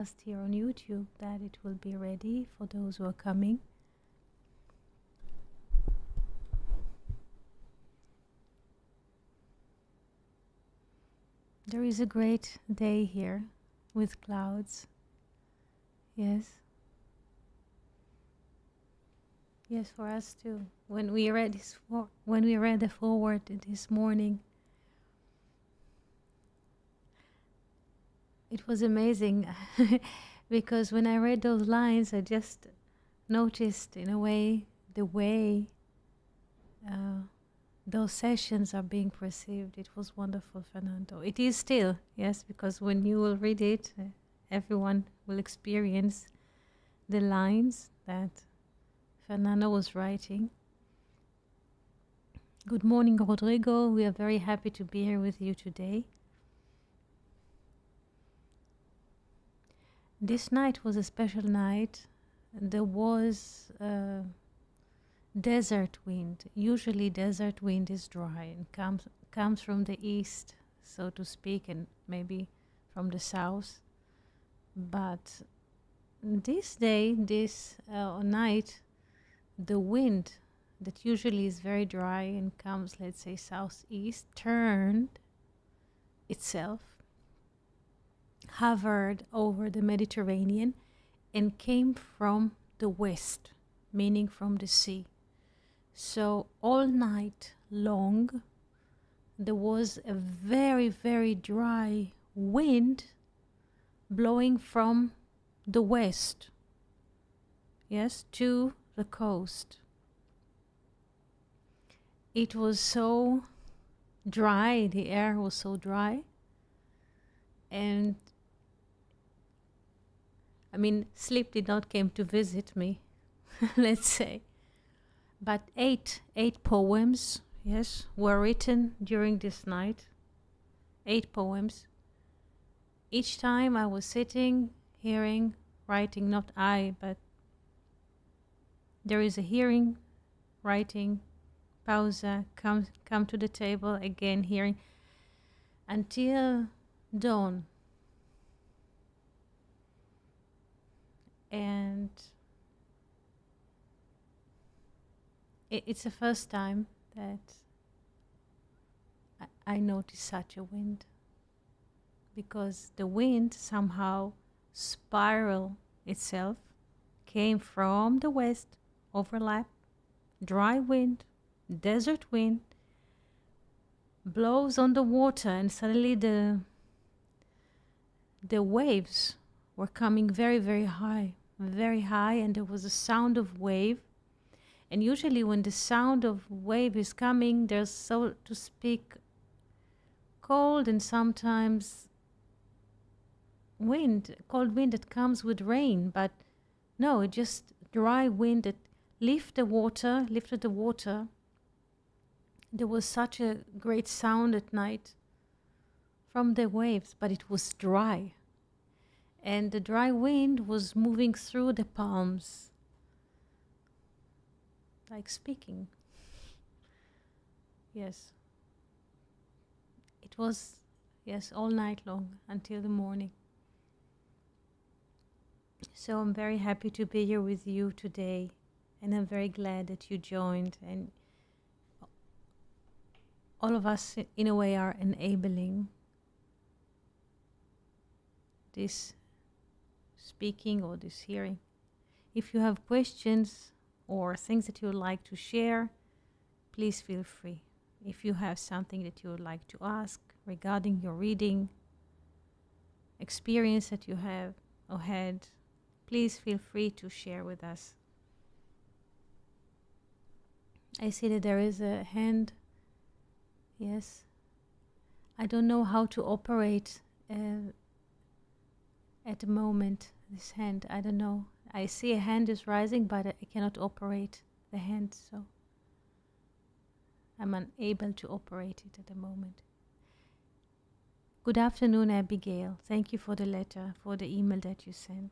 Just here on YouTube that it will be ready for those who are coming. There is a great day here with clouds. Yes. Yes, for us too. When we read the forward this morning, it was amazing because when I read those lines, I just noticed in a way the way those sessions are being perceived. It was wonderful, Fernando. It is still, yes, because when you will read it, everyone will experience the lines that Fernando was writing. Good morning, Rodrigo. We are very happy to be here with you today. This night was a special night. There was desert wind. Usually desert wind is dry and comes from the east, so to speak, and maybe from the south. But this day, this night, the wind that usually is very dry and comes, let's say, southeast, turned itself, hovered over the Mediterranean, and came from the west, meaning from the sea. So all night long, there was a very, very dry wind blowing from the west, yes, to the coast. It was so dry, the air was so dry, and I mean, sleep did not come to visit me, let's say. But eight poems, yes, were written during this night. 8 poems. Each time I was sitting, hearing, writing, not I, but there is a hearing, writing, pausa, come to the table, again hearing, until dawn. And it's the first time that I noticed such a wind, because the wind somehow spiral itself, came from the west, overlap, dry wind, desert wind, blows on the water, and suddenly the waves were coming very, very high, and there was a sound of wave. And usually when the sound of wave is coming, there's, so to speak, cold and sometimes cold wind that comes with rain. But no, it just dry wind that lifted the water. There was such a great sound at night from the waves, but it was dry. And the dry wind was moving through the palms, like speaking. Yes. It was, yes, all night long until the morning. So I'm very happy to be here with you today, and I'm very glad that you joined, and all of us in a way are enabling this speaking or this hearing. If you have questions or things that you would like to share, please feel free. If you have something that you would like to ask regarding your reading experience that you have or had, please feel free to share with us. I see that there is a hand. Yes. I don't know how to operate at the moment, this hand. I don't know. I see a hand is rising, but I cannot operate the hand, so I'm unable to operate it at the moment. Good afternoon, Abigail. Thank you for the letter, for the email that you sent.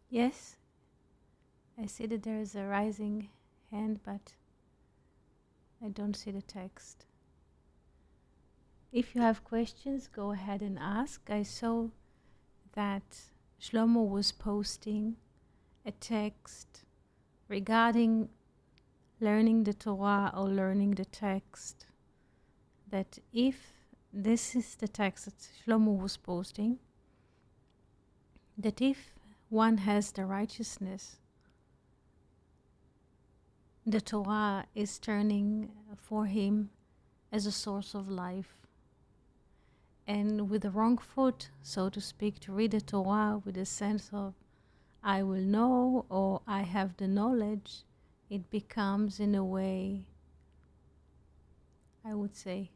Yes, I see that there is a rising hand, but I don't see the text. If you have questions, go ahead and ask. I saw that Shlomo was posting a text regarding learning the Torah or learning the text, that if this is the text that Shlomo was posting, that if one has the righteousness, the Torah is turning for him as a source of life. And with the wrong foot, so to speak, to read the Torah with a sense of I will know or I have the knowledge, it becomes in a way, I would say,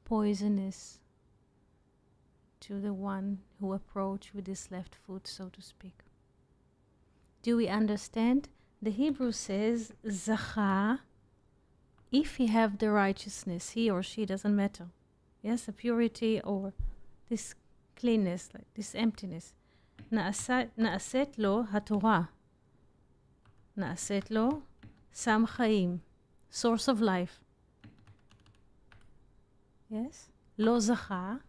poisonous to the one who approach with his left foot, so to speak. Do we understand? The Hebrew says, Zacha, if he have the righteousness, he or she, doesn't matter. Yes, the purity or this cleanness, like this emptiness. נעשית לו התורה. נעשית לו סם חיים, source of life. Yes? לא זכה.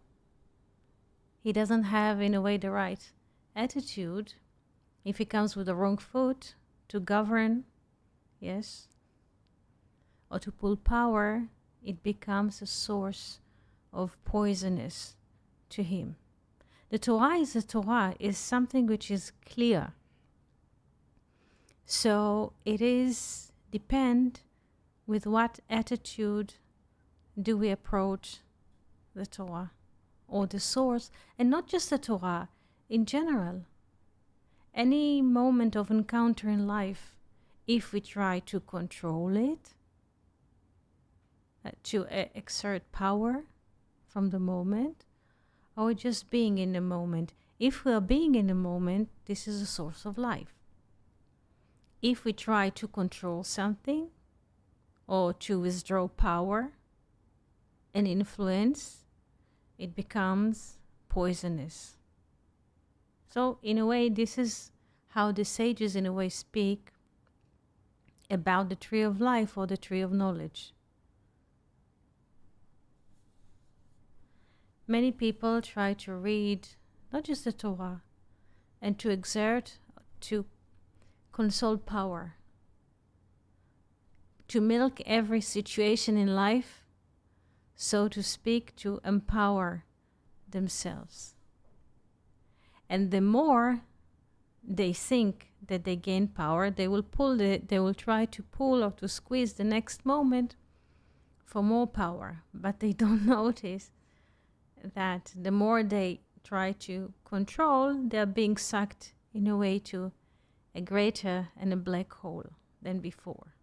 He doesn't have, in a way, the right attitude. If he comes with the wrong foot to govern, yes, or to pull power, it becomes a source of poisonous to him. The Torah is something which is clear. So it is depend with what attitude do we approach the Torah or the source, and not just the Torah, in general. Any moment of encounter in life, if we try to control it, to exert power from the moment, or just being in the moment. If we are being in the moment, this is a source of life. If we try to control something or to withdraw power and influence, it becomes poisonous. So in a way, this is how the sages in a way speak about the tree of life or the tree of knowledge. Many people try to read not just the Torah and to exert, to consult power, to milk every situation in life, so to speak, to empower themselves. And the more they think that they gain power, they will try to pull or to squeeze the next moment for more power. But they don't notice that the more they try to control, they're being sucked in a way to a greater and a black hole than before.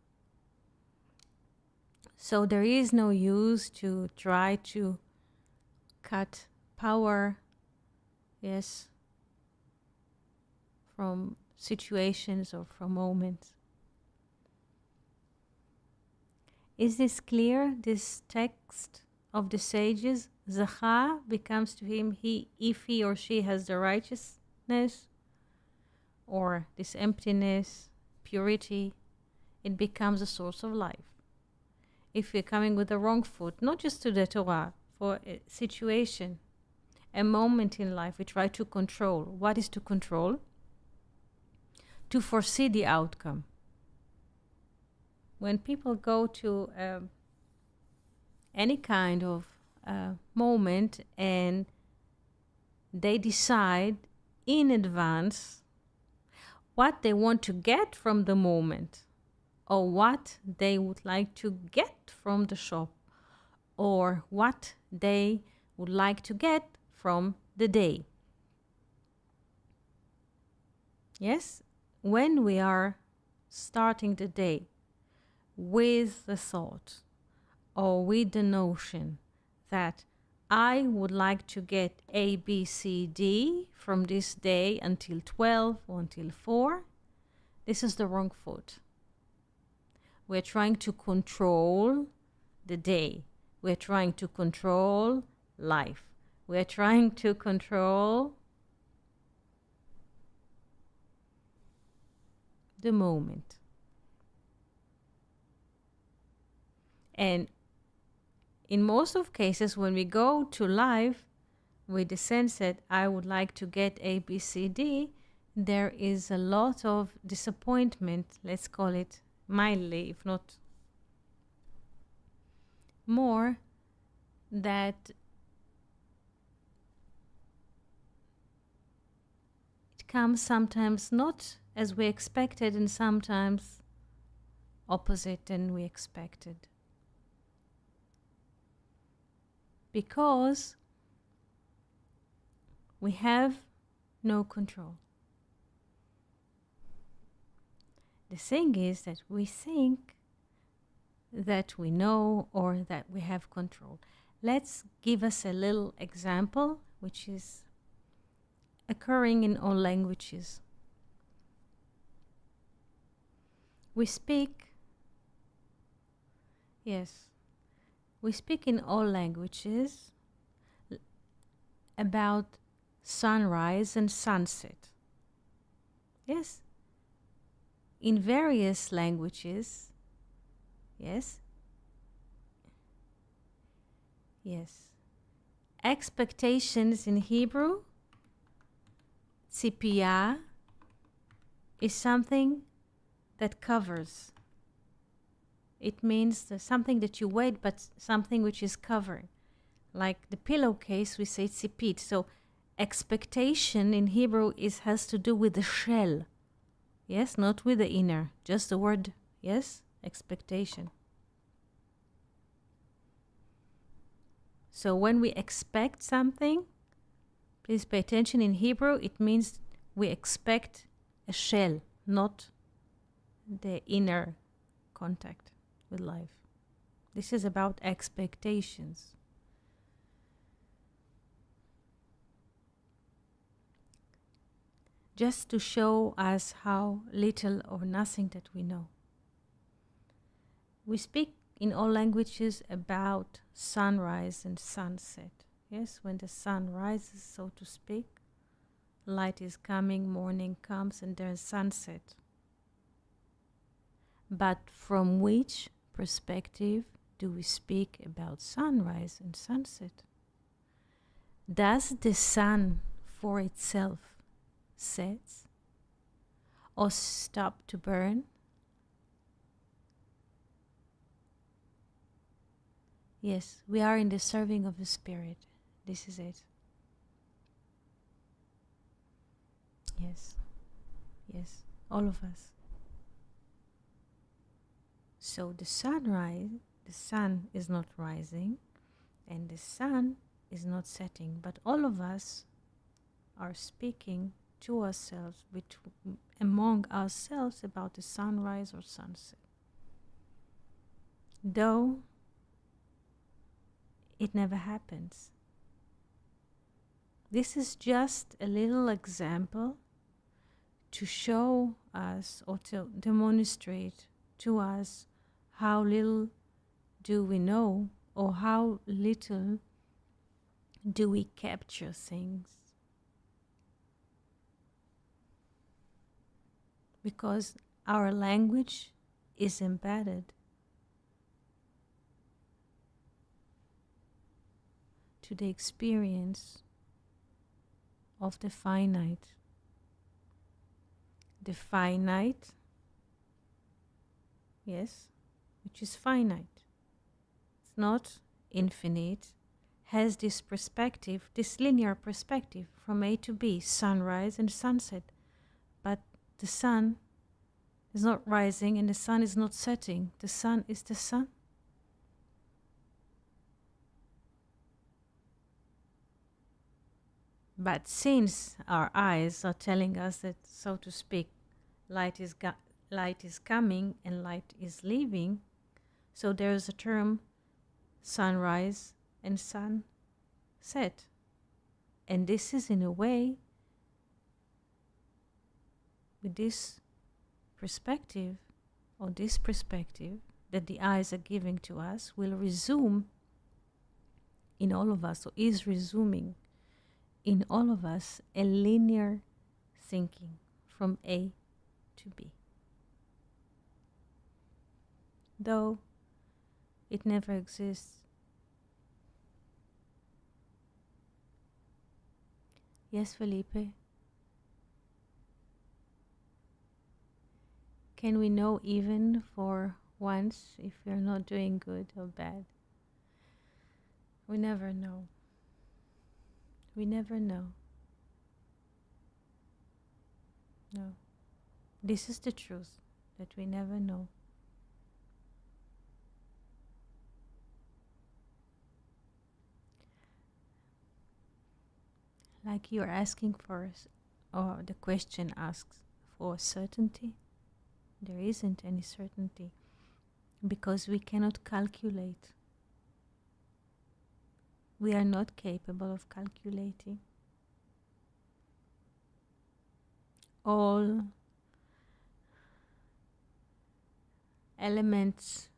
So there is no use to try to cut power, yes, from situations or from moments. Is this clear, this text of the sages? Zacha becomes to him, if he or she has the righteousness or this emptiness, purity, it becomes a source of life. If we're coming with the wrong foot, not just to the Torah, for a situation, a moment in life, we try to control. What is to control? To foresee the outcome. When people go to any kind of moment and they decide in advance what they want to get from the moment, or what they would like to get from the shop, or what they would like to get from the day. Yes, when we are starting the day with the thought or with the notion that I would like to get A, B, C, D from this day until 12 or until 4, this is the wrong foot. We're trying to control the day. We're trying to control life. We're trying to control the moment. And in most of cases, when we go to life with the sense that I would like to get A, B, C, D, there is a lot of disappointment, let's call it mildly, if not more, that it comes sometimes not as we expected and sometimes opposite than we expected. Because we have no control. The thing is that we think that we know or that we have control. Let's give us a little example which is occurring in all languages. We speak in all languages about sunrise and sunset. Yes. In various languages. Yes. Yes. Expectations in Hebrew, tzipiyah, is something that covers. It means something that you wait, but something which is covered. Like the pillowcase, we say tzipit. So expectation in Hebrew has to do with the shell. Yes, not with the inner. Just the word, yes, expectation. So when we expect something, please pay attention. In Hebrew, it means we expect a shell, not the inner contact with life. This is about expectations. Just to show us how little or nothing that we know. We speak in all languages about sunrise and sunset. Yes, when the sun rises, so to speak, light is coming, morning comes, and there's sunset. But from which perspective do we speak about sunrise and sunset? Does the sun for itself set or stop to burn? Yes, we are in the serving of the Spirit. This is it. Yes. Yes, all of us. So the sun is not rising and the sun is not setting, but all of us are speaking to ourselves, among ourselves, about the sunrise or sunset. Though it never happens. This is just a little example to show us or to demonstrate to us how little do we know or how little do we capture things. Because our language is embedded to the experience of the finite. The finite, yes, which is finite. It's not infinite, has this perspective, this linear perspective from A to B, sunrise and sunset. But the sun is not rising and the sun is not setting. The sun is the sun. But since our eyes are telling us that, so to speak, light is coming and light is leaving, so there is a term sunrise and sunset. And this is in a way, with this perspective, or this perspective that the eyes are giving to us, will resume in all of us, or is resuming in all of us, a linear thinking from A to B. though it never exists. Yes, Felipe. Can we know even for once if we're not doing good or bad? We never know. We never know. No. This is the truth, that we never know. Like you're asking for, or the question asks for certainty. There isn't any certainty because we cannot calculate. We are not capable of calculating all elements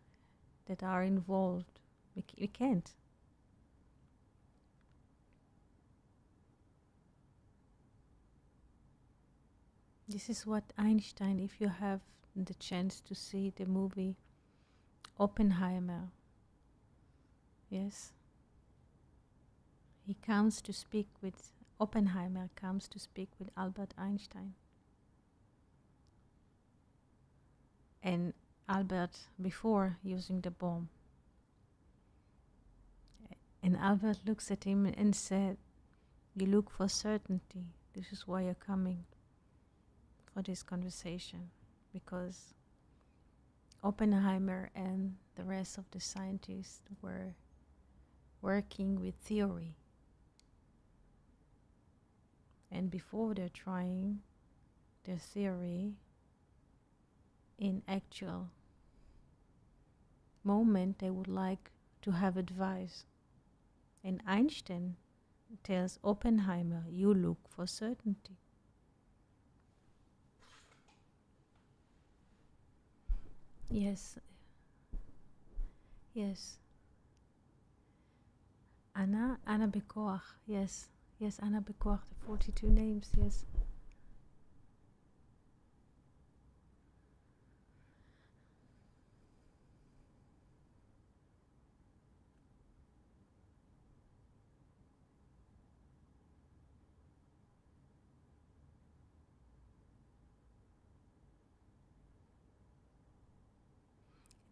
that are involved. We can't. This is what Einstein, if you have the chance to see the movie Oppenheimer, yes, Oppenheimer comes to speak with Albert Einstein. And Albert, before using the bomb, and Albert looks at him and said, "You look for certainty. This is why you're coming for this conversation." Because Oppenheimer and the rest of the scientists were working with theory. And before they're trying their theory in actual moment, they would like to have advice. And Einstein tells Oppenheimer, "You look for certainty." Yes. Yes. Anna Bekoach. Yes. Yes, Anna Bekoach, the 42 names, yes.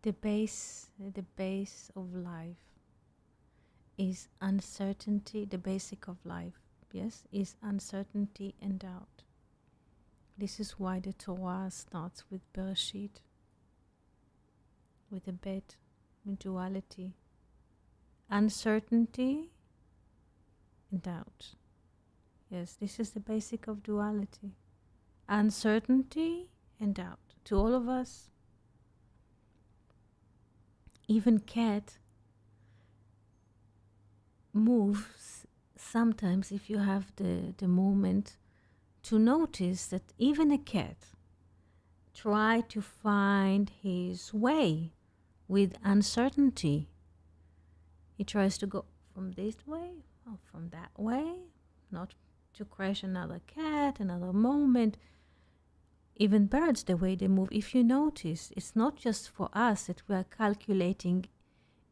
The base of life is uncertainty. The basic of life, yes, is uncertainty and doubt. This is why the Torah starts with Bereshit, with a bet, with duality, uncertainty and doubt. Yes, this is the basic of duality, uncertainty and doubt. To all of us, even cat moves sometimes if you have the moment to notice that even a cat try to find his way with uncertainty. He tries to go from this way or from that way, not to crash another cat, another moment. Even birds, the way they move, if you notice, it's not just for us that we are calculating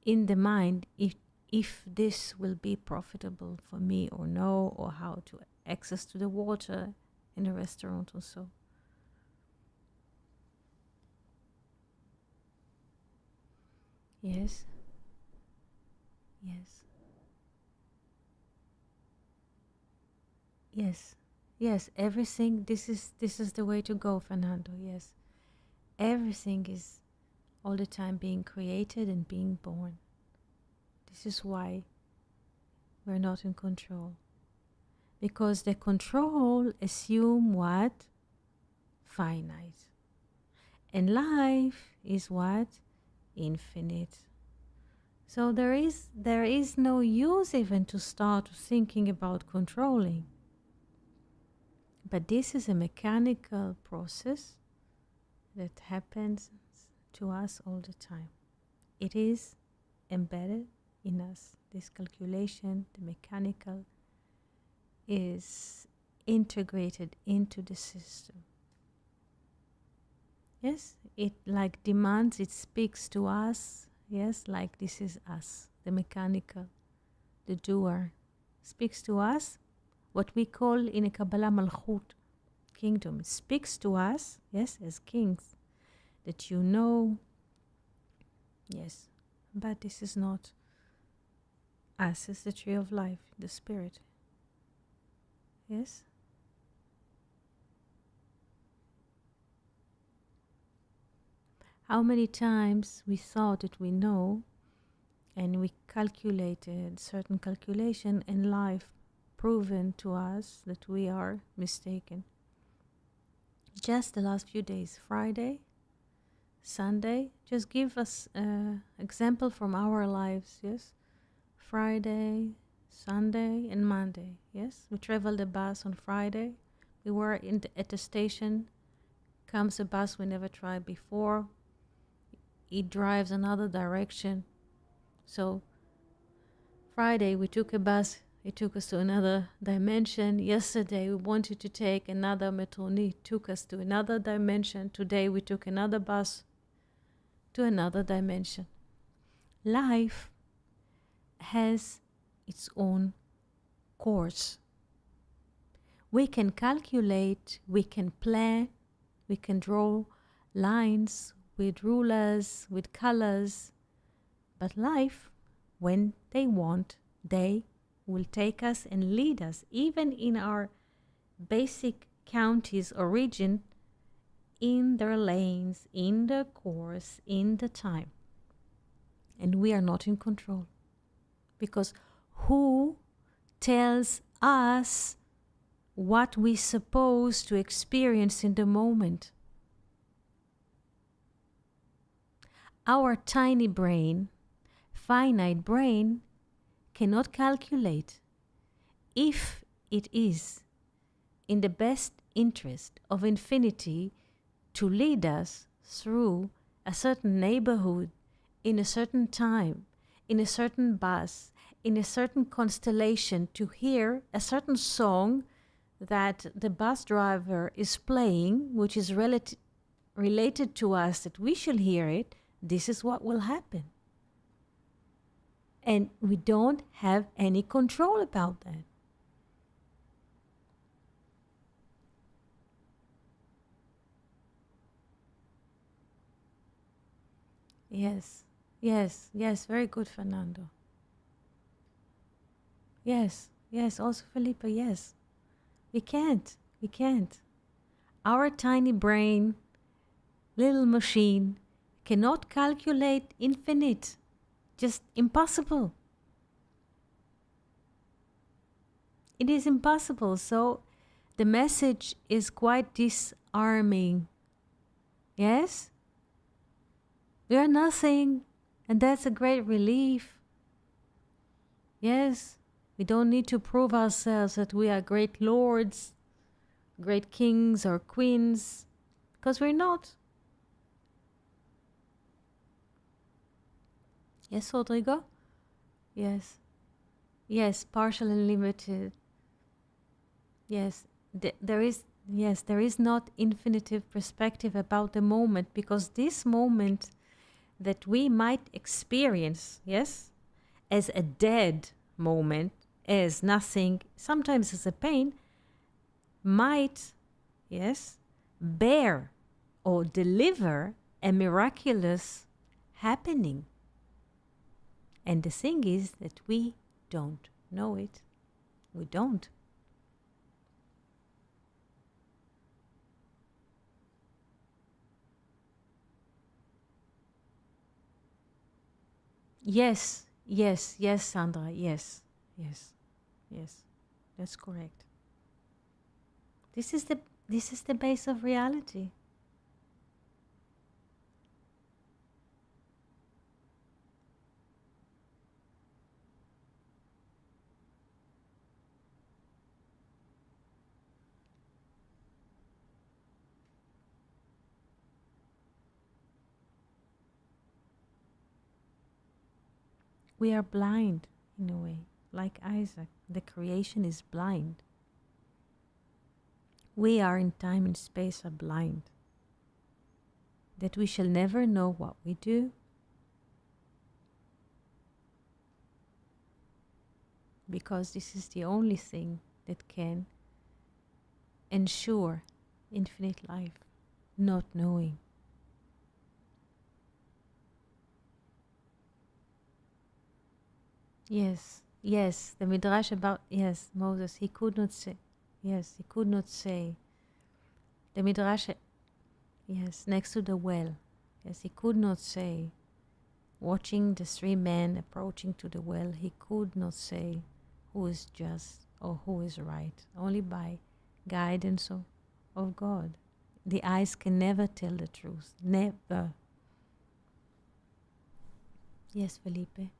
in the mind if this will be profitable for me or no, or how to access to the water in a restaurant or so. Yes. Yes. Yes. Yes, everything, this is the way to go, Fernando. Yes. Everything is all the time being created and being born. This is why we're not in control. Because the control assume what? Finite. And life is what? Infinite. So there is no use even to start thinking about controlling. But this is a mechanical process that happens to us all the time. It is embedded in us. This calculation, the mechanical, is integrated into the system. Yes, it like demands, it speaks to us. Yes, like this is us, the mechanical, the doer, speaks to us. What we call in a Kabbalah Malchut, kingdom, speaks to us, yes, as kings, that you know, yes, but this is not us, it's the tree of life, the spirit, yes. How many times we thought that we know and we calculated certain calculation in life proven to us that we are mistaken. Just the last few days, Friday, Sunday, just give us an example from our lives, yes? Friday, Sunday, and Monday, yes? We traveled the bus on Friday. We were at the station. Comes a bus we never tried before. It drives another direction. So Friday we took a bus. It took us to another dimension. Yesterday we wanted to take another metronid. It took us to another dimension. Today we took another bus to another dimension. Life has its own course. We can calculate, we can plan, we can draw lines with rulers, with colors, but life, when they want, they will take us and lead us, even in our basic counties or region, in their lanes, in the course, in the time. And we are not in control. Because who tells us what we're supposed to experience in the moment? Our tiny brain, finite brain, cannot calculate if it is in the best interest of infinity to lead us through a certain neighborhood, in a certain time, in a certain bus, in a certain constellation, to hear a certain song that the bus driver is playing, which is related to us, that we shall hear it. This is what will happen. And we don't have any control about that. Yes, yes, yes, very good, Fernando. Yes, yes, also Felipe, yes. We can't. Our tiny brain, little machine, cannot calculate infinite. Just impossible. It is impossible. So the message is quite disarming. Yes? We are nothing, and that's a great relief. Yes, we don't need to prove ourselves that we are great lords, great kings or queens, because we're not. Yes, Rodrigo? Yes. Yes, partial and limited. Yes, there is not infinitive perspective about the moment, because this moment that we might experience, yes, as a dead moment, as nothing, sometimes as a pain, might, yes, bear or deliver a miraculous happening. And the thing is that we don't know it. We don't. Yes, Sandra, yes. That's correct. This is the base of reality. We are blind in a way, like Isaac. The creation is blind. We are in time and space are blind. that we shall never know what we do, because this is the only thing that can ensure infinite life, not knowing. Yes, yes, the Midrash about, yes, Moses, he could not say, yes, he could not say. The Midrash, yes, next to the well, yes, he could not say. Watching the three men approaching to the well, he could not say who is just or who is right, only by guidance of God. The eyes can never tell the truth, never. Yes, Felipe.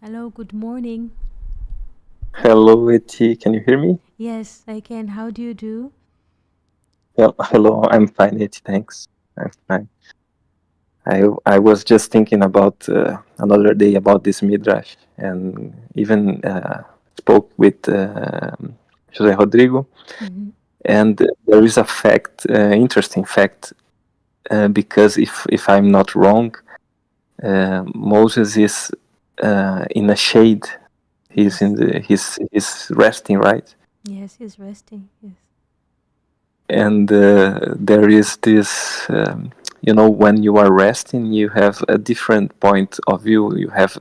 Hello, good morning. Hello, Eti. Can you hear me? Yes, I can. How do you do? Hello, I'm fine, Eti. Thanks. I'm fine. I was just thinking about another day about this midrash, and even spoke with Jose Rodrigo, Mm-hmm. and there is a fact, interesting fact, because if I'm not wrong, Moses is in a shade. He's Yes, in the he's resting, right? yes, he's resting. Yes, And there is this when you are resting you have a different point of view. You have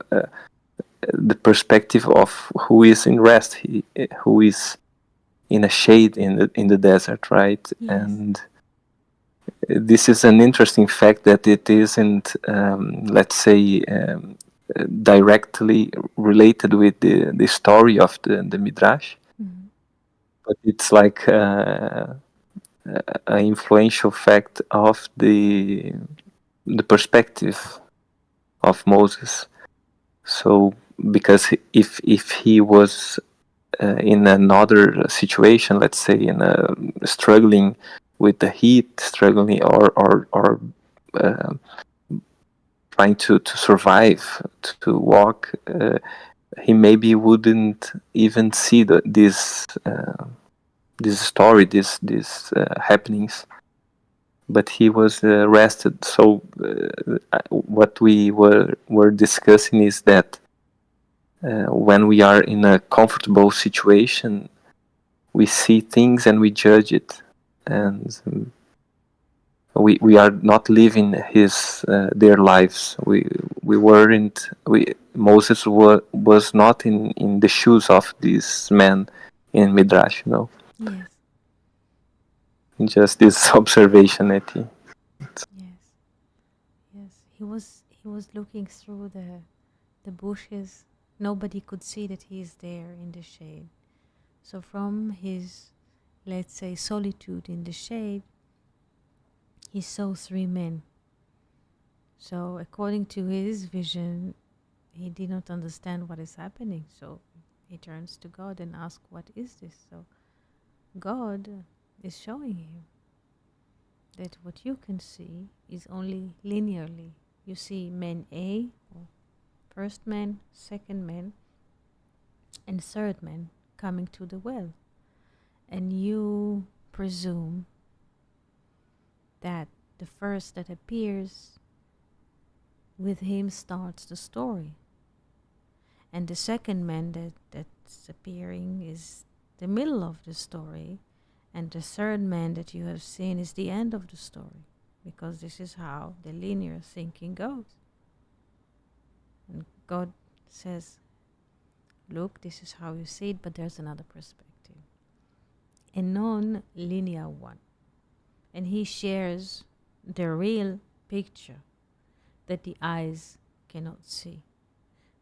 the perspective of who is in rest, who is in a shade in the desert, right? yes, And this is an interesting fact that it isn't, let's say, directly related with the story of the midrash, mm-hmm. but it's like an influential fact of the perspective of Moses. So, because if he was in another situation, let's say in a struggling with the heat, struggling or uh, trying to survive, to walk, he maybe wouldn't even see this story, these happenings. But he was arrested. So what we were discussing is that when we are in a comfortable situation, we see things and we judge it, and we are not living their lives. We weren't. Moses was not in the shoes of this man in Midrash. Yes, Just this observation, Eti. yes, yes. He was looking through the bushes. Nobody could see that he is there in the shade. So from his, let's say, solitude in the shade, he saw three men. So according to his vision, he did not understand what is happening. So he turns to God and asks, "What is this?" So God is showing him that what you can see is only linearly. You see man A, or first man, second man, and third man coming to the well. And you presume that the first that appears with him starts the story. And the second man that's appearing is the middle of the story. And the third man that you have seen is the end of the story. Because this is how the linear thinking goes. And God says, look, this is how you see it, but there's another perspective. A non linear one. And He shares the real picture that the eyes cannot see,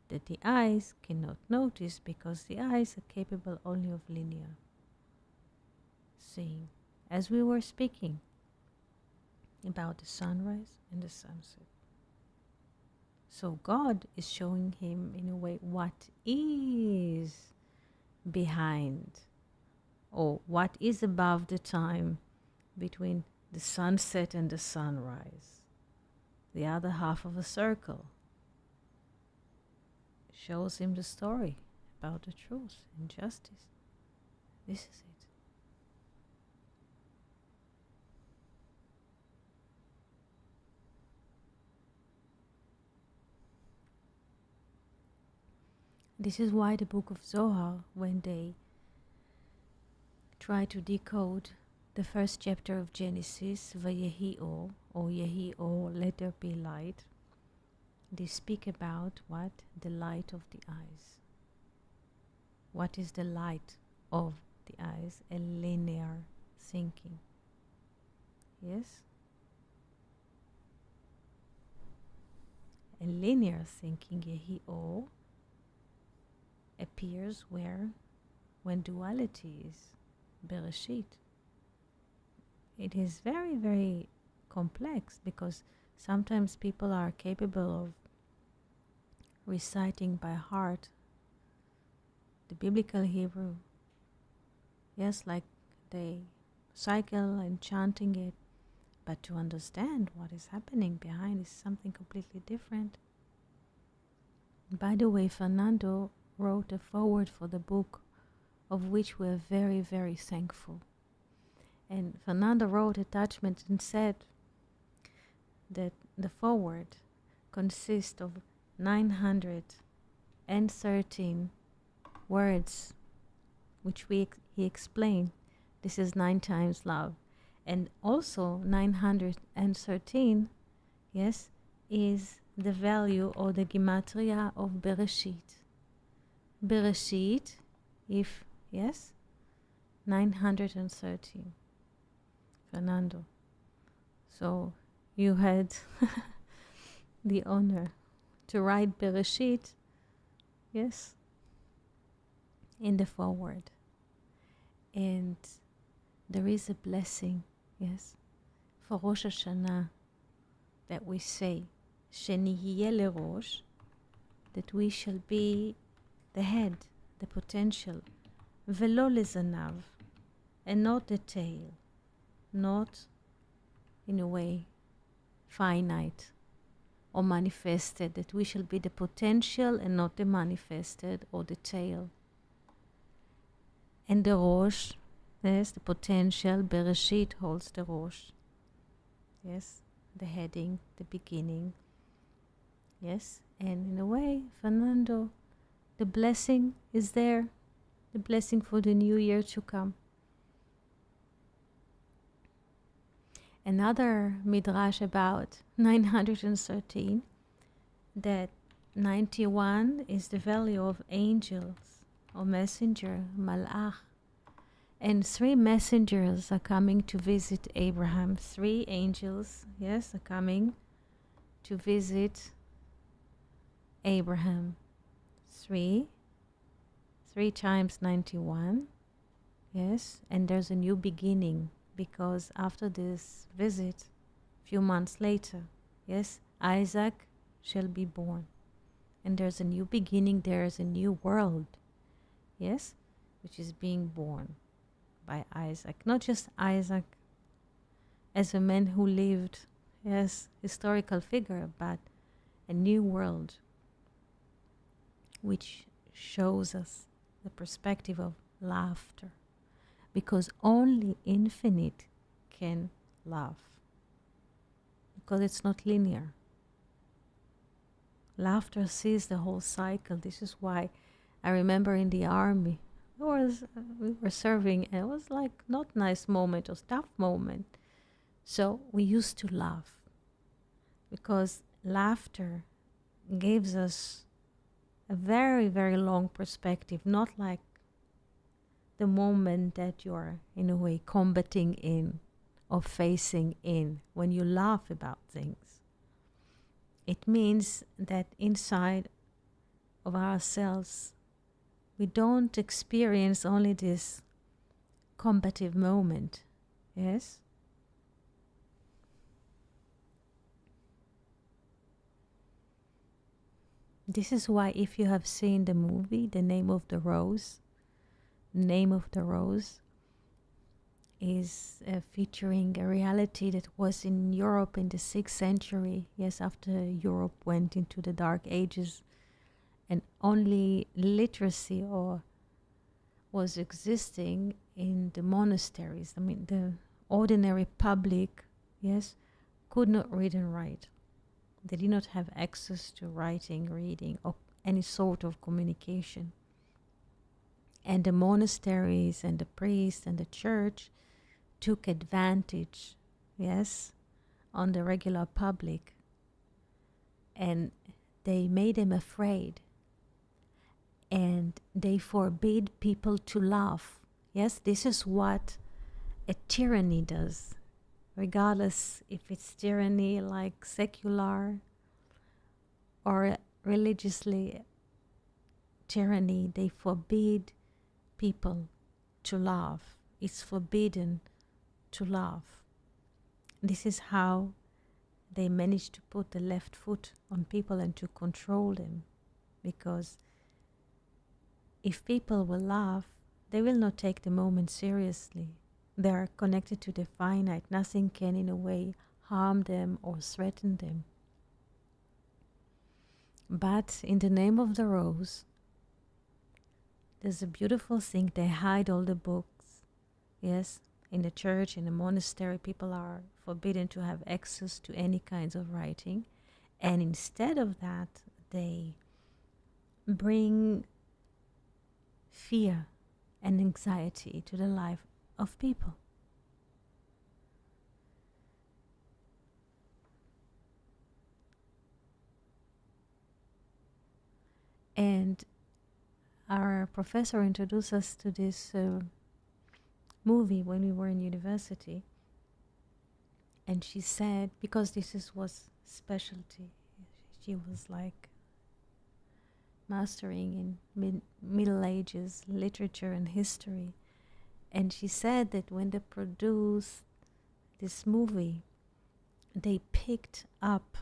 that the eyes cannot notice, because the eyes are capable only of linear seeing. As we were speaking about the sunrise and the sunset. So God is showing him in a way what is behind, or what is above the time between the sunset and the sunrise. The other half of a circle shows him the story about the truth and justice. This is it. This is why the book of Zohar, when they try to decode the first chapter of Genesis, Vayehi Or, or Yehi Or, let there be light, they speak about what? The light of the eyes. What is the light of the eyes? A linear thinking. Yes? A linear thinking, Yehi Or, appears when duality is Bereshit. It is very, very complex, because sometimes people are capable of reciting by heart the biblical Hebrew. Yes, like they cycle and chanting it, but to understand what is happening behind is something completely different. By the way, Fernando wrote a foreword for the book, of which we're very, very thankful. And Fernando wrote attachment and said that the foreword consists of 913 words, which he explained. This is 9 times love. And also 913, yes, is the value or the gematria of Bereshit. Bereshit, if, yes, 913. Fernando. So you had the honor to write Bereshit, yes, in the foreword. And there is a blessing, yes, for Rosh Hashanah that we say, Shenihiye lerosh, that we shall be the head, the potential, velo lezanav, and not the tail, not in a way finite or manifested, that we shall be the potential and not the manifested or the tail. And the Rosh, yes, the potential, Bereshit holds the Rosh, yes, the heading, the beginning, yes, and in a way, Fernando, the blessing is there, the blessing for the new year to come. Another midrash about 913, that 91 is the value of angels or messenger, malach, and 3 messengers are coming to visit Abraham. 3 angels, yes, are coming to visit Abraham. 3 times 91, yes, and there's a new beginning, because after this visit, few months later, yes, Isaac shall be born, and there's a new beginning, there's a new world, yes, which is being born by Isaac. Not just Isaac as a man who lived, yes, historical figure, but a new world which shows us the perspective of laughter, because only infinite can laugh, because it's not linear. Laughter sees the whole cycle. This is why I remember in the army, we were serving, and it was like not nice moment or tough moment. So we used to laugh, because laughter gives us a very, very long perspective, not like the moment that you're in a way combating in or facing in when you laugh about things. It means that inside of ourselves, we don't experience only this combative moment, yes? This is why, if you have seen the movie, The Name of the Rose, Name of the Rose is featuring a reality that was in Europe in the 6th century, yes, after Europe went into the Dark Ages, and only literacy or was existing in the monasteries. I mean, the ordinary public, yes, could not read and write. They did not have access to writing, reading, or any sort of communication. And the monasteries and the priests and the church took advantage, yes, on the regular public, and they made them afraid, and they forbid people to laugh. Yes, this is what a tyranny does, regardless if it's tyranny like secular or religiously tyranny. They forbid people to laugh. It's forbidden to laugh. This is how they manage to put the left foot on people and to control them, because if people will laugh, they will not take the moment seriously. They are connected to the finite. Nothing can in a way harm them or threaten them. But in the name of the rose, there's a beautiful thing. They hide all the books. Yes, in the church, in the monastery, people are forbidden to have access to any kinds of writing. And instead of that, they bring fear and anxiety to the life of people. And our professor introduced us to this movie when we were in university. And she said, because was specialty, she was like mastering in Middle Ages literature and history. And she said that when they produced this movie, they picked up,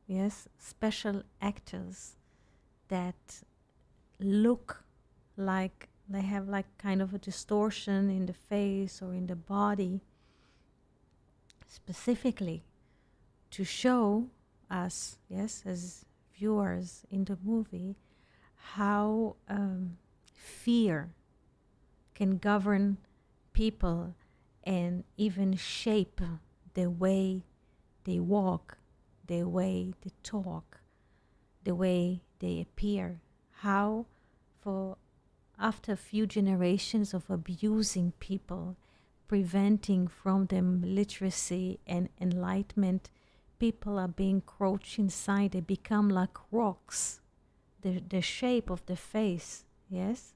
yes, special actors that look like they have like kind of a distortion in the face or in the body, specifically to show us, yes, as viewers in the movie, how fear can govern people and even shape the way they walk, the way they talk, the way they appear. How, for after a few generations of abusing people, preventing from them literacy and enlightenment, people are being crouched inside. They become like rocks. The shape of the face, yes?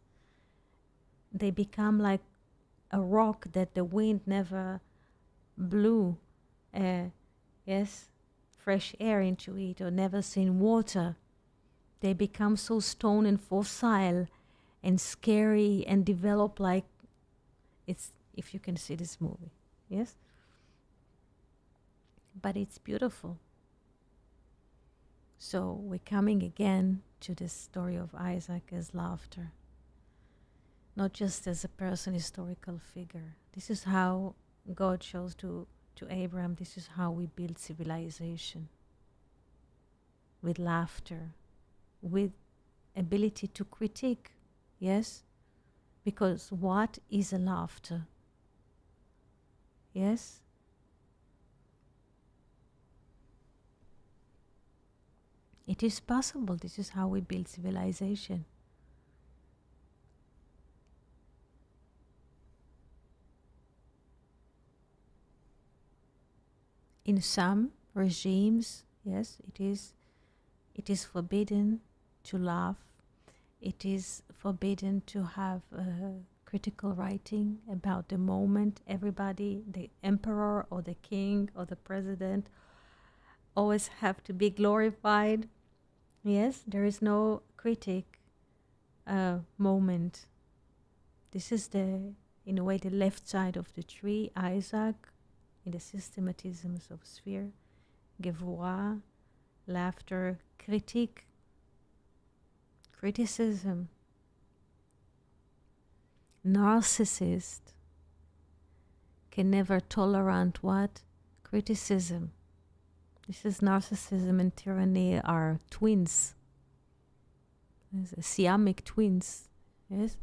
They become like a rock that the wind never blew, yes, fresh air into it, or never seen water. They become so stone and fossil and scary and develop like, it's, if you can see this movie, yes? But it's beautiful. So we're coming again to the story of Isaac as laughter, not just as a person, historical figure. This is how God shows to Abraham, this is how we build civilization, with laughter, with ability to critique, yes? Because what is a laughter? Yes? It is possible. This is how we build civilization. In some regimes, yes, it is forbidden to laugh. It is forbidden to have critical writing about the moment. Everybody, the emperor or the king or the president, always have to be glorified. Yes, there is no critic moment. This is in a way, the left side of the tree. Isaac, in the systematisms of sphere, Gevurah, laughter, critique, criticism. Narcissist can never tolerate what? Criticism. This is narcissism and tyranny are twins. Siamic twins. Yes?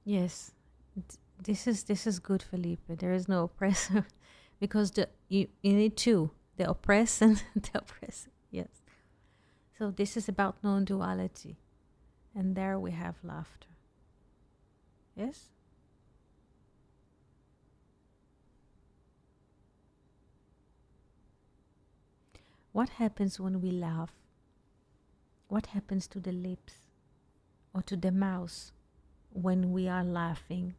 Yes. this is good, Felipe. There is no oppressor because you need two, the oppressed and the oppressor. Yes. So this is about non-duality, and there we have laughter. Yes. What happens when we laugh? What happens to the lips or to the mouth when we are laughing?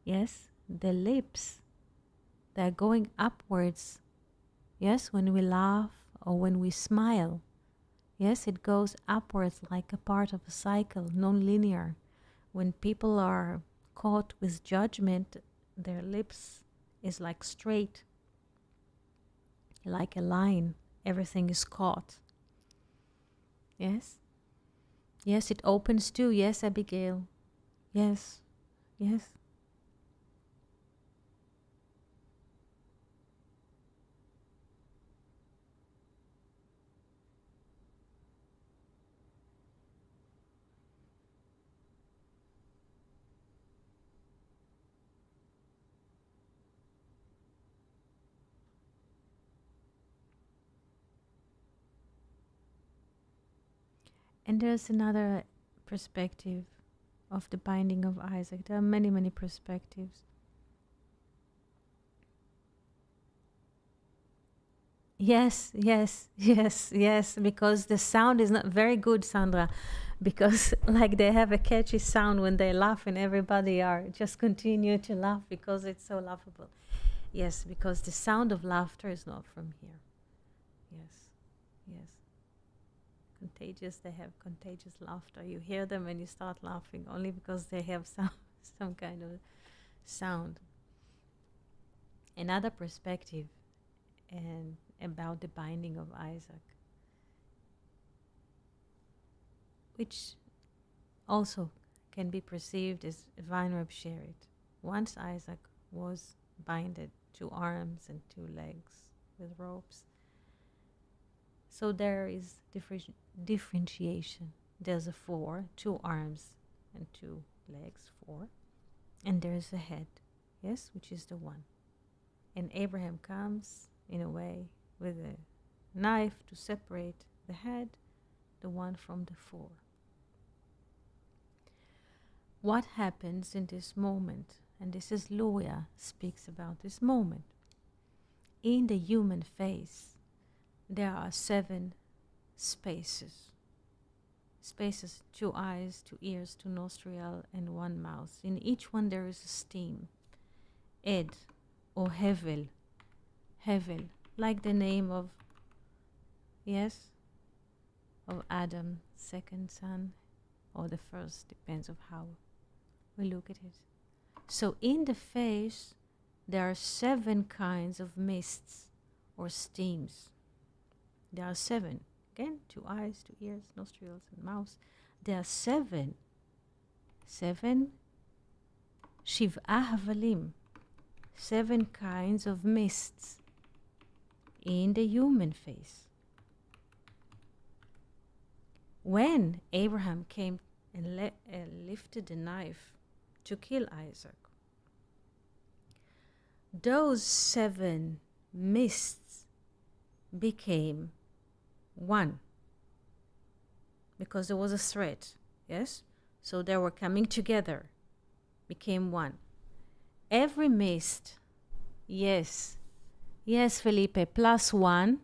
Yes, the lips, they're going upwards. Yes, when we laugh or when we smile. Yes, it goes upwards like a part of a cycle, non-linear. When people are caught with judgment, their lips is like straight, like a line. Everything is caught. Yes? Yes, it opens too. Yes, Abigail. Yes. Yes. And there's another perspective of the binding of Isaac. There are many, many perspectives. Yes, yes, yes, yes, because the sound is not very good, Sandra, because like they have a catchy sound when they laugh and everybody are just continue to laugh because it's so laughable. Yes, because the sound of laughter is not from here. Yes, yes. Contagious, they have contagious laughter. You hear them and you start laughing only because they have some kind of sound. Another perspective and about the binding of Isaac, which also can be perceived as Vine Reb Sherit. Once Isaac was binded 2 arms and 2 legs with ropes. So there is differentiation. There's a 4, 2 arms and 2 legs, 4. And there's a head, yes, which is the 1. And Abraham comes, in a way, with a knife to separate the head, the 1 from the 4. What happens in this moment? And this is Luria speaks about this moment. In the human face, there are 7 spaces. Spaces, 2 eyes, 2 ears, 2 nostrils, and 1 mouth. In each one there is a steam. Ed, or Hevel. Hevel, like the name of, yes, of Adam, second son, or the first, depends of how we look at it. So in the face, there are 7 kinds of mists or steams. There are 7. Again, 2 eyes, 2 ears, nostrils, and mouth. There are 7. 7 Shiv'ah Havalim. 7 kinds of mists in the human face. When Abraham came and lifted the knife to kill Isaac, those 7 mists became 1 because there was a threat, yes? So they were coming together, became 1. Every mist, yes, yes, Felipe, +1,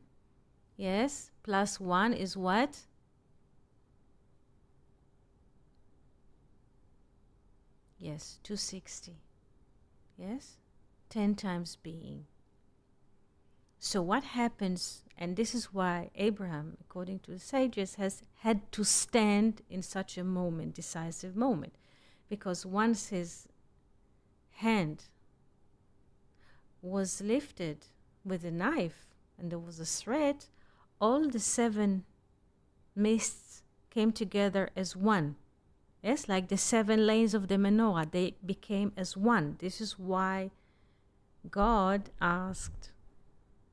yes, +1 is what? Yes, 260, yes, 10 times being. So what happens, and this is why Abraham, according to the sages, has had to stand in such a moment, decisive moment, because once his hand was lifted with a knife and there was a threat, all the 7 mists came together as 1. Yes, like the 7 lanes of the menorah, they became as 1. This is why God asked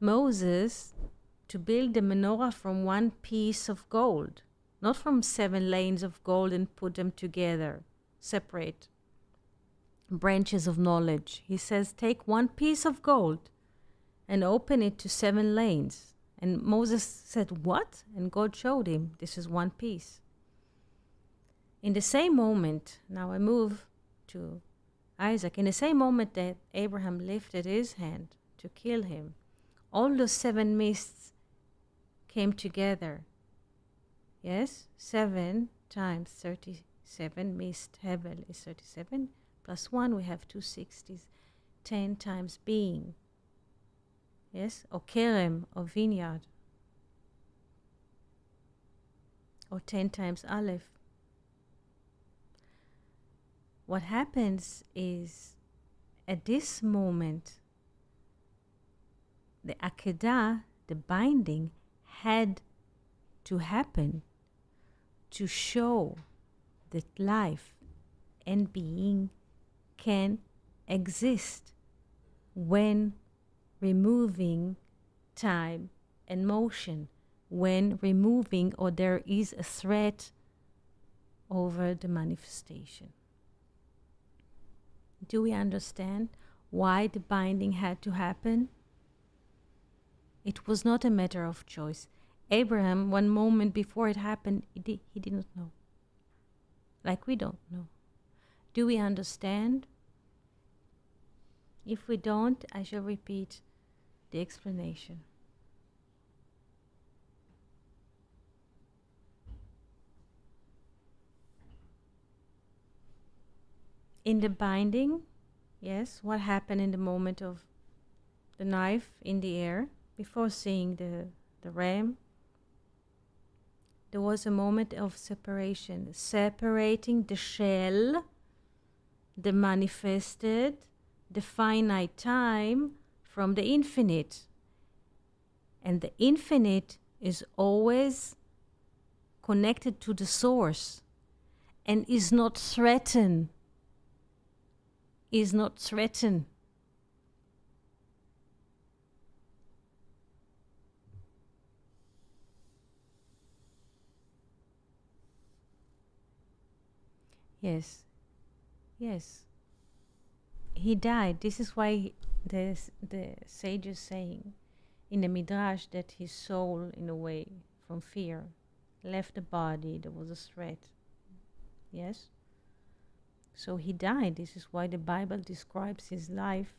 Moses to build the menorah from 1 piece of gold, not from 7 lanes of gold and put them together, separate. branches of knowledge. He says, take one piece of gold and open it to 7 lanes. And Moses said, what? And God showed him, this is one piece. In the same moment, now I move to Isaac, in the same moment that Abraham lifted his hand to kill him, all those 7 mists came together. Yes, 7 times 37, mist, Hebel is 37, plus 1, we have 260s, 10 times being. Yes, or kerem, or vineyard, or 10 times aleph. What happens is, at this moment, the akedah, the binding, had to happen to show that life and being can exist when removing time and motion, when removing or there is a threat over the manifestation. Do we understand why the binding had to happen? It was not a matter of choice. Abraham, one moment before it happened, he didn't know. Like we don't know. Do we understand? If we don't, I shall repeat the explanation. In the binding, yes, what happened in the moment of the knife in the air, before seeing the ram, there was a moment of separation, separating the shell, the manifested, the finite time from the infinite. And the infinite is always connected to the source and is not threatened. Is not threatened. Yes, yes. He died. This is why the sage is saying in the Midrash that his soul, in a way, from fear, left the body. There was a threat. Yes? So he died. This is why the Bible describes his life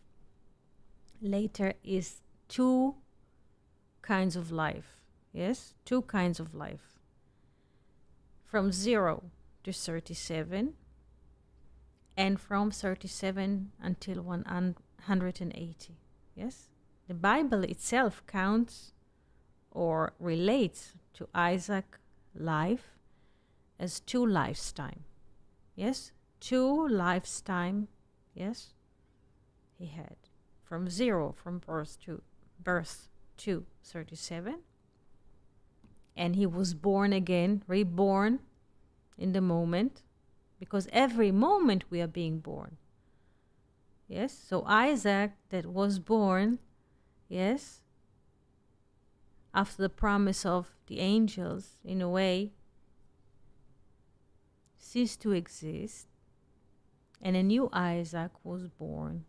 later is 2 kinds of life. Yes? 2 kinds of life. From 0 to 37, and from 37 until 180. Yes? The Bible itself counts or relates to Isaac's life as 2 lifetime. Yes? 2 lifetime, yes, he had. From 0, from birth to 37. And he was born again, reborn in the moment, because every moment we are being born. Yes, so Isaac that was born, yes, after the promise of the angels, in a way, ceased to exist, and a new Isaac was born.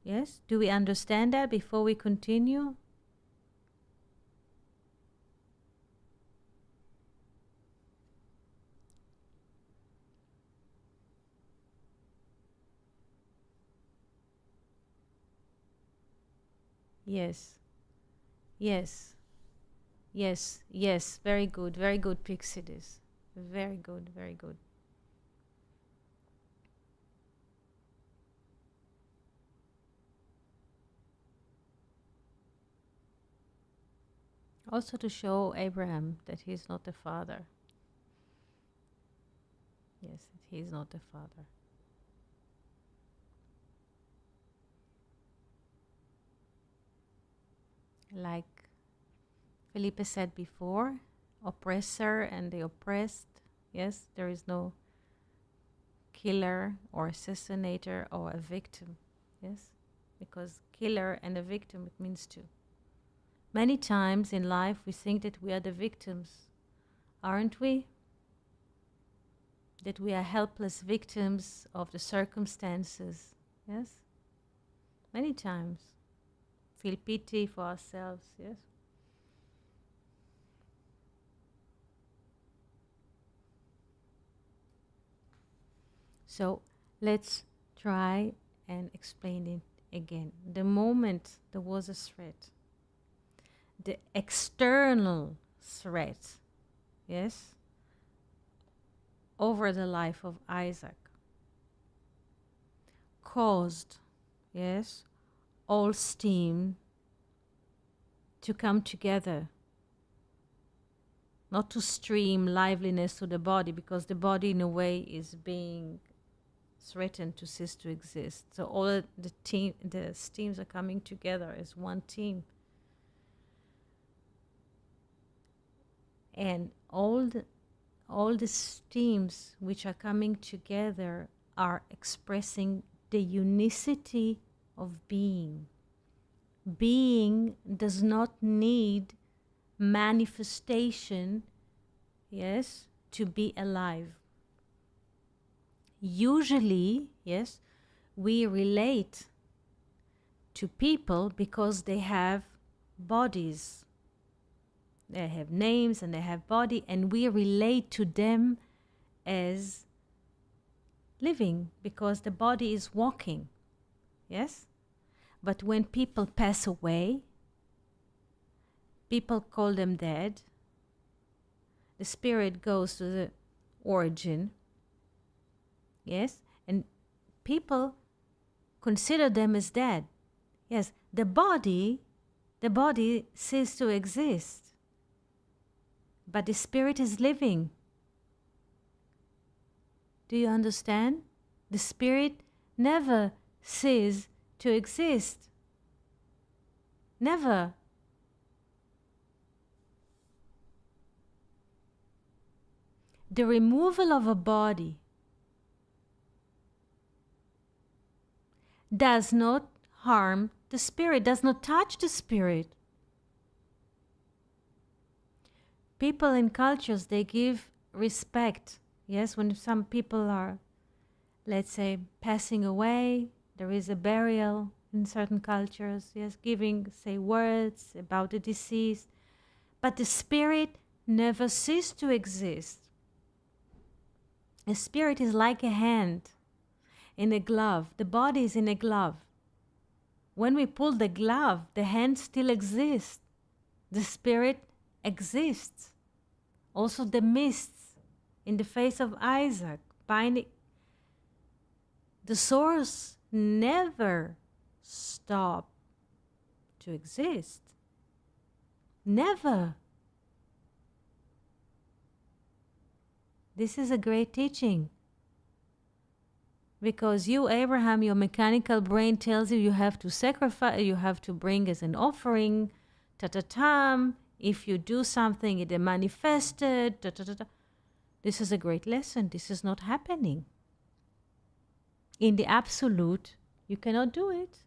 Yes, do we understand that before we continue? Yes, yes, yes, yes, very good, Pixidis. Very good, very good. Also to show Abraham that he is not the father. Yes, that he is not the father. Like Felipe said before, oppressor and the oppressed. Yes, there is no killer or assassinator or a victim. Yes, because killer and a victim, it means 2. Many times in life we think that we are the victims, aren't we? that we are helpless victims of the circumstances. Yes? Many times. Feel pity for ourselves. Yes? So let's try and explain it again. The moment there was a threat, the external threat, yes, over the life of Isaac, caused, yes, all steam to come together, not to stream liveliness to the body, because the body in a way is being threatened to cease to exist. So all the steams are coming together as one team. And all the steams which are coming together are expressing the unicity of being. Being does not need manifestation, yes, to be alive. Usually, yes, we relate to people because they have bodies. They have names and they have body, and we relate to them as living because the body is walking. Yes? But when people pass away, people call them dead. The spirit goes to the origin. Yes? And people consider them as dead. Yes, the body ceases to exist. But the spirit is living. Do you understand? The spirit never ceases to exist. Never. The removal of a body does not harm the spirit, does not touch the spirit. People in cultures, they give respect. Yes, when some people are, let's say, passing away, there is a burial in certain cultures, yes, giving, say, words about the deceased. But the spirit never ceases to exist. The spirit is like a hand in a glove. The body is in a glove. When we pull the glove, the hand still exists. The spirit exists. Also the mists in the face of Isaac, binding. The source never stopped to exist. Never. This is a great teaching. Because you, Abraham, your mechanical brain tells you have to sacrifice, you have to bring as an offering, ta-ta-tam. If you do something, it is manifested, ta-ta-ta-ta. This is a great lesson. This is not happening. In the absolute, you cannot do it.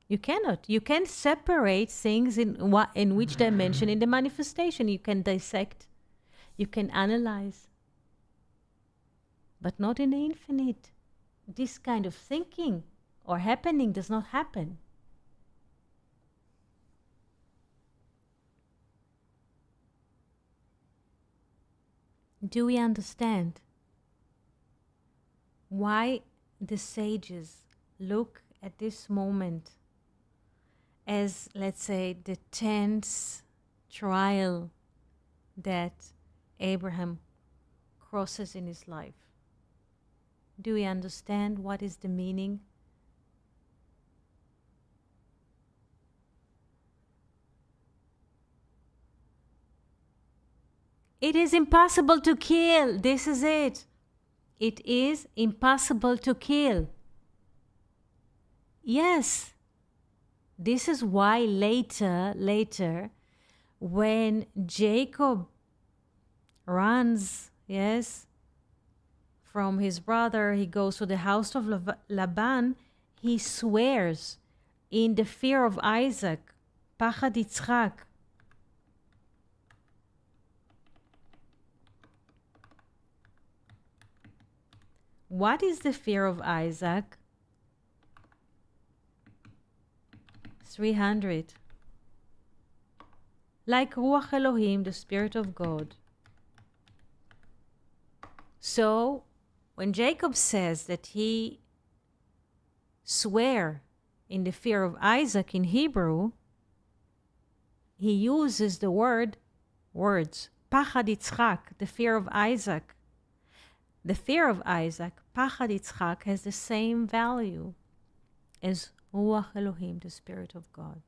You cannot. You can separate things in which dimension in the manifestation. You can dissect. You can analyze. But not in the infinite. This kind of thinking or happening does not happen. Do we understand why the sages look at this moment as, let's say, the tense trial that Abraham crosses in his life? Do we understand what is the meaning? It is impossible to kill. This is it. It is impossible to kill. Yes. This is why later, when Jacob runs, yes, from his brother, he goes to the house of Laban, he swears in the fear of Isaac, Pachad Yitzchak. What is the fear of Isaac? 300. Like Ruach Elohim, the Spirit of God. So, when Jacob says that he swear in the fear of Isaac in Hebrew, he uses the words, Pachad Yitzchak, the fear of Isaac. The fear of Isaac, Pachad Yitzchak, has the same value as Ruach Elohim, the Spirit of God.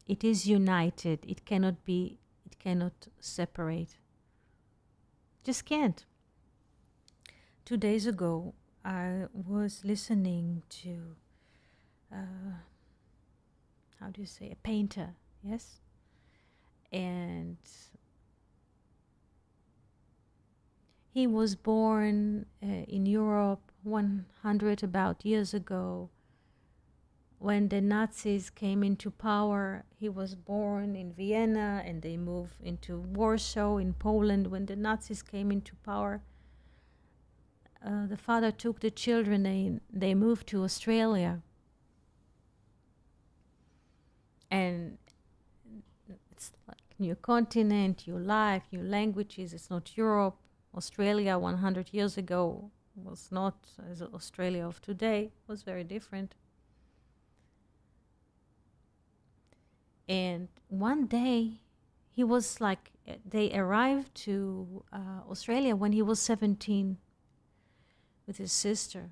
It is united. It cannot separate. Just can't. 2 days ago, I was listening to, how do you say, a painter, yes? And he was born in Europe 100 about years ago. When the Nazis came into power, he was born in Vienna and they moved into Warsaw in Poland. When the Nazis came into power, the father took the children, they moved to Australia. And it's like new continent, new life, new languages. It's not Europe. Australia 100 years ago was not as Australia of today. It was very different. And one day, he was like, they arrived to Australia when he was 17 with his sister.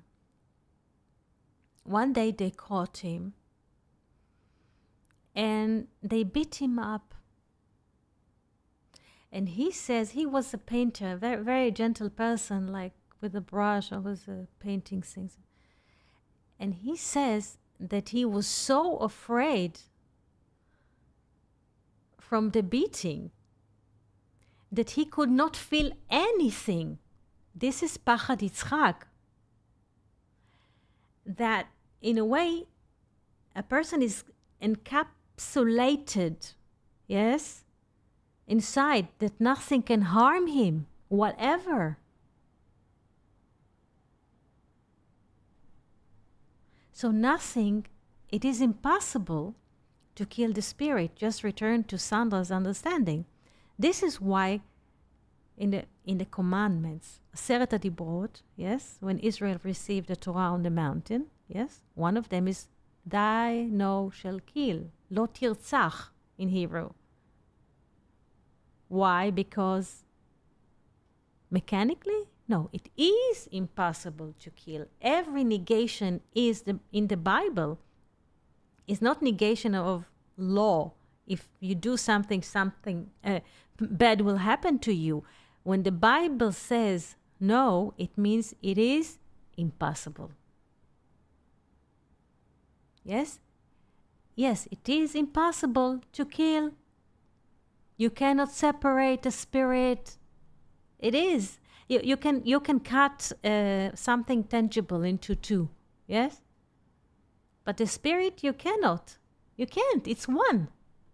One day they caught him and they beat him up. And he says he was a painter, a very, very gentle person, like with a brush, always painting things. And he says that he was so afraid from the beating that he could not feel anything. This is Pachad Yitzchak. That in a way, a person is encapsulated, yes, inside, that nothing can harm him, whatever. So nothing, it is impossible to kill the spirit. Just return to Sandra's understanding. This is why in the commandments, Aseret HaDibrot, yes, when Israel received the Torah on the mountain, yes, one of them is "Thy no shall kill," lo tirtzach in Hebrew. Why? Because mechanically? No, it is impossible to kill. Every negation is in the Bible is not negation of law. If you do something bad will happen to you. When the Bible says no, it means it is impossible. Yes? Yes, it is impossible to kill. You cannot separate the spirit. It is. You can cut something tangible into two. Yes? But the spirit, you cannot. You can't. It's one.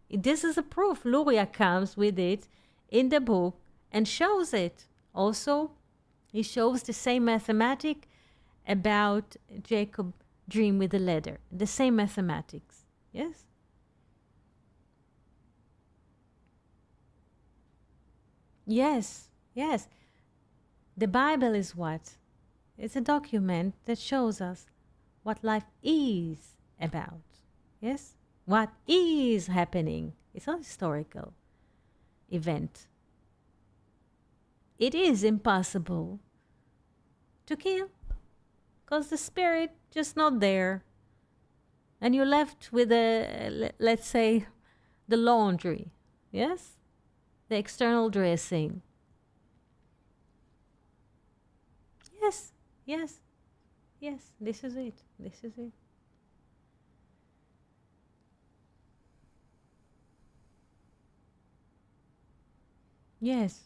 This is a proof. Luria comes with it in the book and shows it. Also, he shows the same mathematic about Jacob dream with the ladder. The same mathematics. Yes? Yes. Yes. The Bible is what? It's a document that shows us what life is about. Yes? What is happening. It's not a historical event. It is impossible to kill because the spirit just not there. And you're left with let's say, the laundry. Yes? The external dressing. Yes, yes, yes, this is it. This is it. Yes.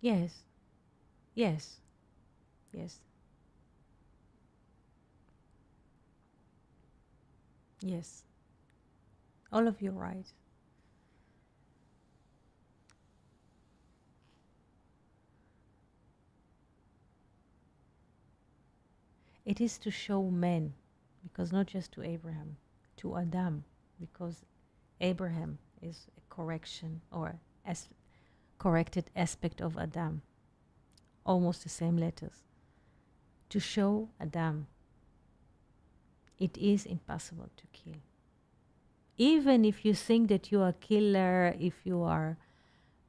Yes. Yes. Yes. Yes. All of you are right. It is to show men, because not just to Abraham, to Adam, because Abraham is a correction or as corrected aspect of Adam, almost the same letters. To show Adam, it is impossible to kill. Even if you think that you are a killer, if you are,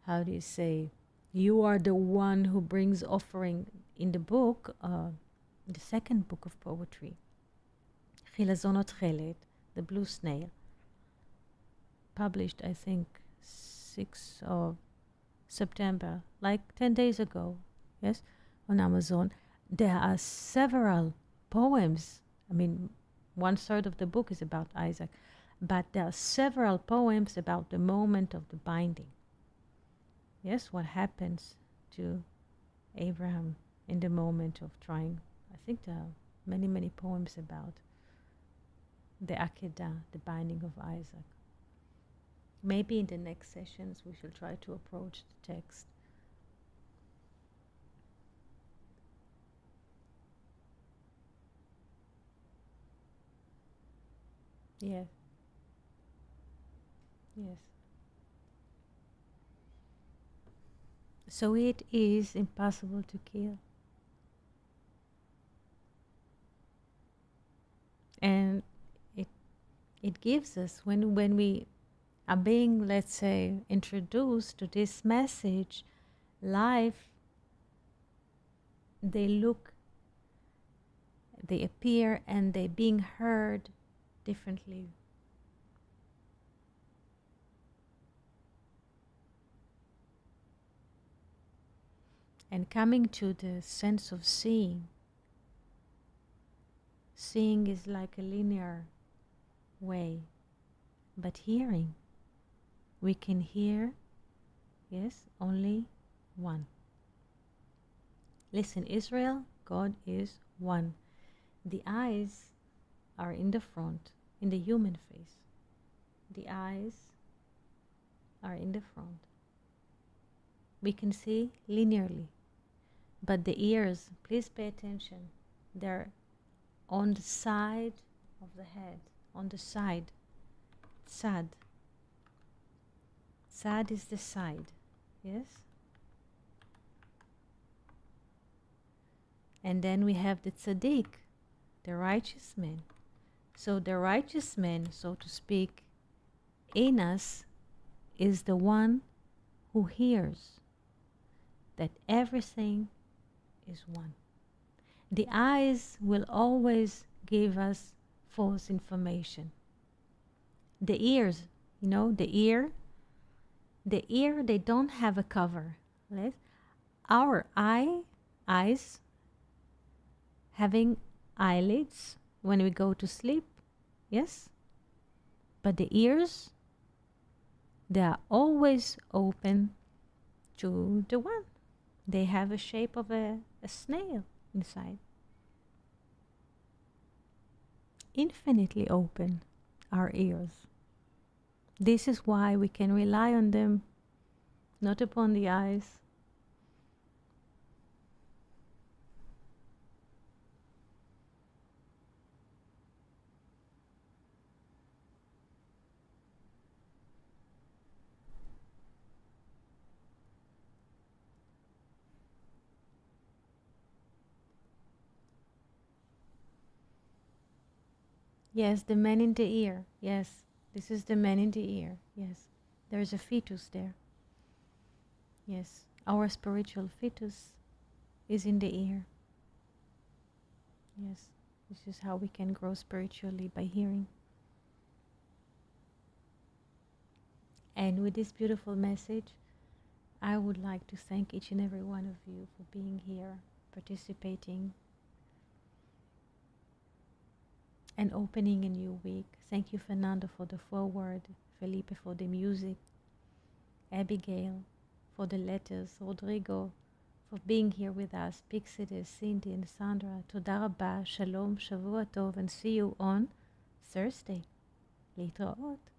how do you say, you are the one who brings offering in the book, the second book of poetry, Chilazon Otchelet, the Blue Snail, published, I think, 6th of September, like 10 days ago, yes, on Amazon. There are several poems. I mean, 1/3 of the book is about Isaac, but there are several poems about the moment of the binding. Yes, what happens to Abraham in the moment of trying. I think there are many, many poems about the Akedah, the binding of Isaac. Maybe in the next sessions we shall try to approach the text. Yes. Yes. So it is impossible to kill. And it gives us, when we are being, let's say, introduced to this message, life, they appear and they're being heard differently. And coming to the sense of seeing is like a linear way, but hearing, we can hear, yes, only one. Listen, Israel, God is one. The eyes are in the front, in the human face. The eyes are in the front. We can see linearly, but the ears, please pay attention, they're on the side of the head, on the side. Tzad. Tzad is the side, yes? And then we have the tzaddik, the righteous man. So the righteous man, so to speak, in us is the one who hears that everything is one. The eyes will always give us false information. The ears, the ear, they don't have a cover. Right? Our eyes having eyelids when we go to sleep, yes? But the ears, they are always open to the one. They have a shape of a snail inside. Infinitely open, our ears. This is why we can rely on them, not upon the eyes. Yes, the man in the ear. Yes, this is the man in the ear. Yes, there is a fetus there. Yes, our spiritual fetus is in the ear. Yes, this is how we can grow spiritually, by hearing. And with this beautiful message, I would like to thank each and every one of you for being here, participating, and opening a new week. Thank you, Fernando, for the foreword, Felipe for the music, Abigail for the letters, Rodrigo for being here with us, Pixidis, Cindy and Sandra. Toda rabba, shalom, shavua tov, and see you on Thursday. להתראות.